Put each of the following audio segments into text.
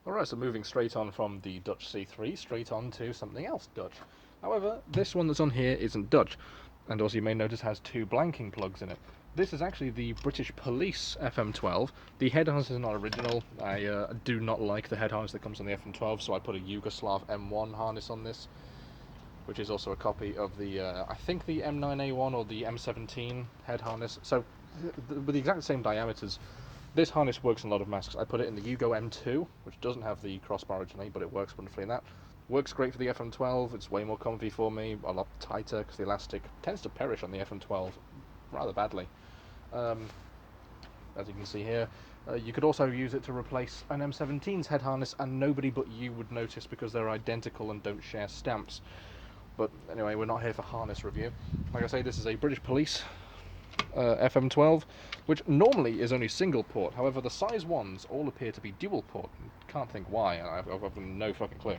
Alright, so moving straight on from the Dutch C3, straight on to something else Dutch. However, this one that's on here isn't Dutch, and also you may notice has two blanking plugs in it. This is actually the British Police FM12. The head harness is not original. I do not like the head harness that comes on the FM12, so I put a Yugoslav M1 harness on this, which is also a copy of the, I think the M9A1 or the M17 head harness. So, with the exact same diameters, this harness works in a lot of masks. I put it in the Yugo M2, which doesn't have the crossbar originally, but it works wonderfully in that. Works great for the FM12, it's way more comfy for me, a lot tighter, because the elastic tends to perish on the FM12 rather badly. As you can see here, you could also use it to replace an M17's head harness, and nobody but you would notice because they're identical and don't share stamps. But anyway, we're not here for harness review. Like I say, this is a British Police FM12, which normally is only single port. However, the size 1s all appear to be dual port. Can't think why, I've no fucking clue.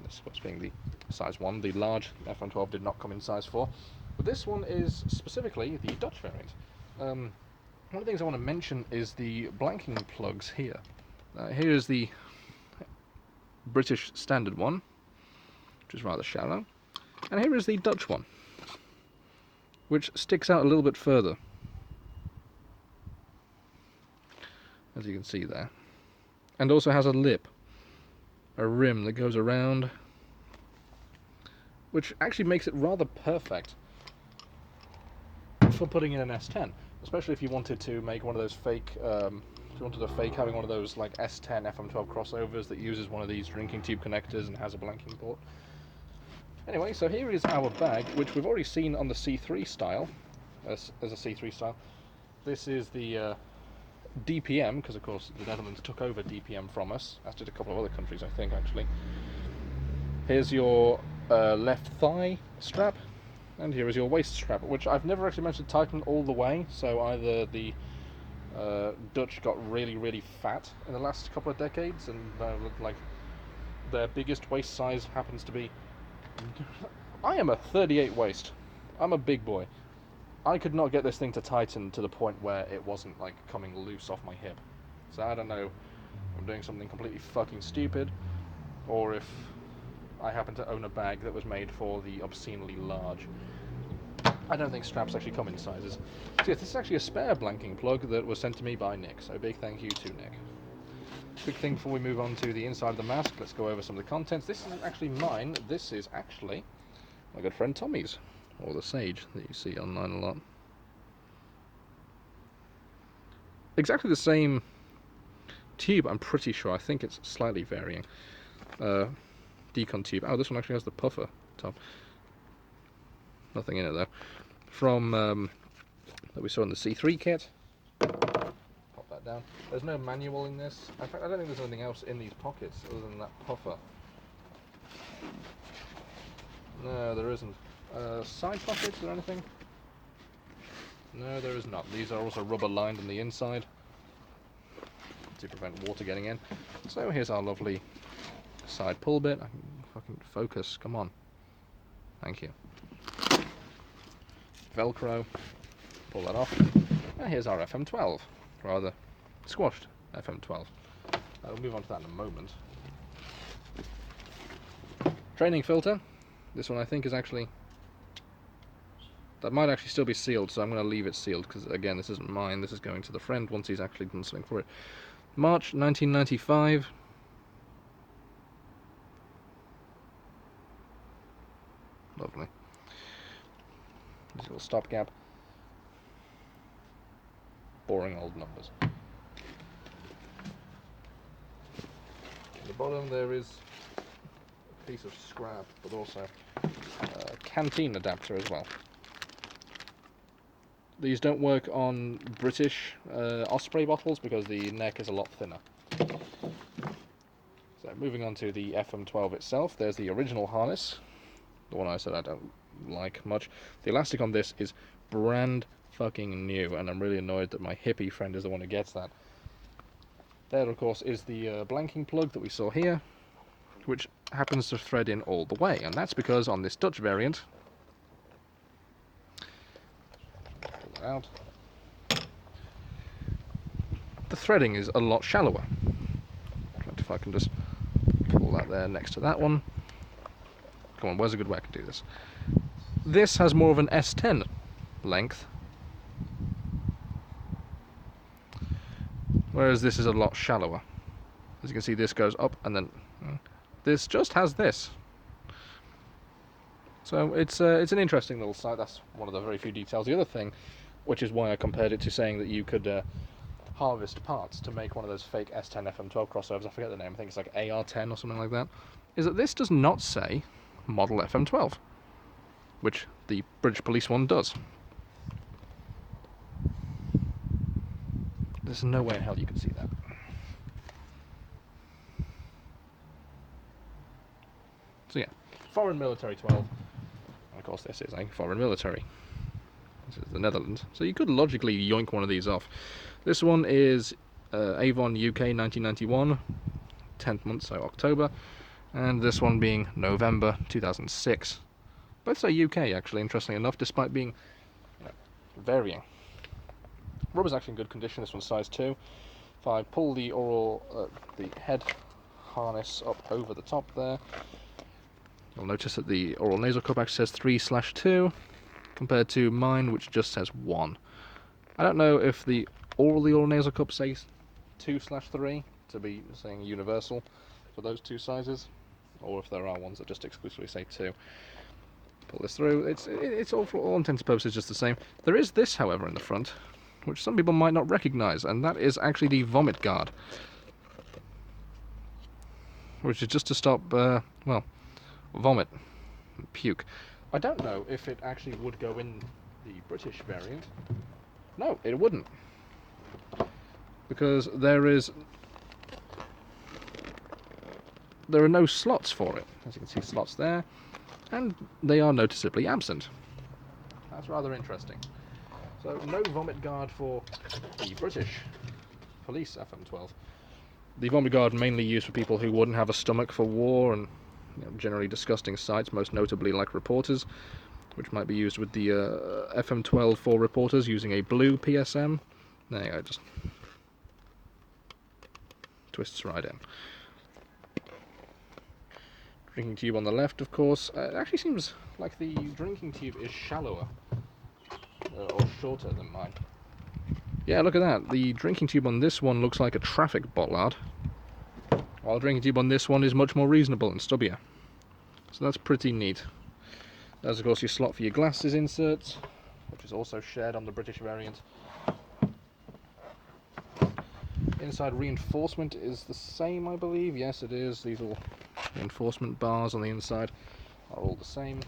This was being the size 1, the large FM12 did not come in size 4. But this one is specifically the Dutch variant. One of the things I want to mention is the blanking plugs here. Here is the British standard one, which is rather shallow. And here is the Dutch one, which sticks out a little bit further, as you can see there, and also has a lip, a rim that goes around, which actually makes it rather perfect for putting in an S10, especially if you wanted to make one of those fake, if you wanted to fake having one of those like S10 FM12 crossovers that uses one of these drinking tube connectors and has a blanking port. Anyway, so here is our bag, which we've already seen on the C3 style, as a C3 style. This is the DPM, because of course the Netherlands took over DPM from us, as did a couple of other countries I think actually. Here's your left thigh strap, and here is your waist strap, which I've never actually managed to tighten all the way, so either the Dutch got really fat in the last couple of decades, and like their biggest waist size happens to be... I am a 38 waist. I'm a big boy. I could not get this thing to tighten to the point where it wasn't like coming loose off my hip. So I don't know if I'm doing something completely fucking stupid, or if I happen to own a bag that was made for the obscenely large. I don't think straps actually come in sizes. So yes, this is actually a spare blanking plug that was sent to me by Nick, so big thank you to Nick. Quick thing before we move on to the inside of the mask, let's go over some of the contents. This isn't actually mine, this is actually my good friend Tommy's, or the Sage that you see online a lot. Exactly the same tube, I'm pretty sure. I think it's slightly varying. Decon tube. Oh, this one actually has the puffer top. Nothing in it though. From that we saw in the C3 kit. Pop that down. There's no manual in this. In fact, I don't think there's anything else in these pockets other than that puffer. No, there isn't. Side pockets or anything? No, there is not. These are also rubber lined on the inside to prevent water getting in. So here's our lovely side pull bit. I can fucking focus, come on. Thank you. Velcro, pull that off. And here's our FM12, rather squashed FM12. We'll move on to that in a moment. Training filter. This one I think is actually... that might actually still be sealed, so I'm going to leave it sealed, because again, this isn't mine, this is going to the friend once he's actually done something for it. March 1995. Lovely. This little stopgap. Boring old numbers. At the bottom there is a piece of scrap, but also a canteen adapter as well. These don't work on British Osprey bottles because the neck is a lot thinner. So moving on to the FM12 itself, there's the original harness, the one I said I don't like much. The elastic on this is brand fucking new, and I'm really annoyed that my hippie friend is the one who gets that. There of course is the blanking plug that we saw here, which happens to thread in all the way, and that's because on this Dutch variant, out, the threading is a lot shallower. Trying to if I can just pull that there next to that one. Come on, where's a good way I can do this? This has more of an S10 length, whereas this is a lot shallower. As you can see, this goes up, and then this just has this. So it's an interesting little sight. That's one of the very few details. The other thing, which is why I compared it to saying that you could harvest parts to make one of those fake S10 FM12 crossovers, I forget the name, I think it's like AR10 or something like that, is that this does not say model FM12, which the British Police one does. There's no way in hell you can see that. So yeah, foreign military 12. And of course this is a foreign military. This is the Netherlands. So you could logically yoink one of these off. This one is Avon UK 1991, 10th month, so October. And this one being November 2006. Both say UK, actually, interestingly enough, despite being varying. Rubber's actually in good condition. This one's size 2. If I pull the the head harness up over the top there, you'll notice that the oral nasal cup actually says 3/2, compared to mine, which just says 1. I don't know if the oral nasal cup says 2/3 to be saying universal for those two sizes, or if there are ones that just exclusively say 2. Pull this through. It's all, for all intents and purposes, just the same. There is this, however, in the front, which some people might not recognise, and that is actually the vomit guard, which is just to stop, well, vomit, and puke. I don't know if it actually would go in the British variant. No, it wouldn't, because there are no slots for it. As you can see, slots there, and they are noticeably absent. That's rather interesting. So no vomit guard for the British Police FM12. The vomit guard mainly used for people who wouldn't have a stomach for war and generally disgusting sights, most notably like reporters, which might be used with the FM12 for reporters using a blue PSM. There you go, just twists right in. Drinking tube on the left, of course. It actually seems like the drinking tube is shallower or shorter than mine. Yeah, look at that. The drinking tube on this one looks like a traffic bollard, while the drinking tube on this one is much more reasonable and stubbier. So that's pretty neat. There's, of course, your slot for your glasses inserts, which is also shared on the British variant. Inside reinforcement is the same, I believe. Yes, it is. These little reinforcement bars on the inside are all the same.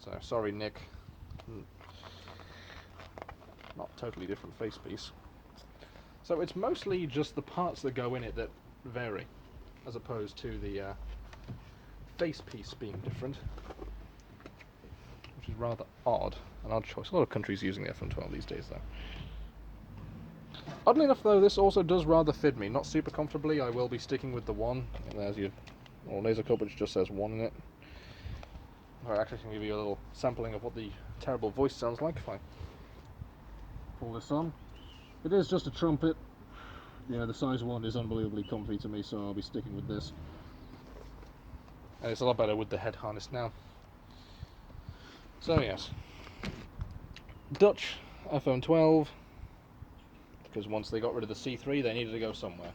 So, sorry, Nick. Not totally different face piece. So it's mostly just the parts that go in it that vary, as opposed to the face piece being different, which is rather odd. An odd choice. A lot of countries using the FM12 these days, though. Oddly enough, though, this also does rather fit me. Not super comfortably. I will be sticking with the 1. And there's your laser cup, which just says 1 in it. I actually can give you a little sampling of what the terrible voice sounds like if I pull this on. It is just a trumpet. Yeah, the size 1 is unbelievably comfy to me, so I'll be sticking with this. And it's a lot better with the head harness now. So yes, Dutch FM12, because once they got rid of the C3 they needed to go somewhere.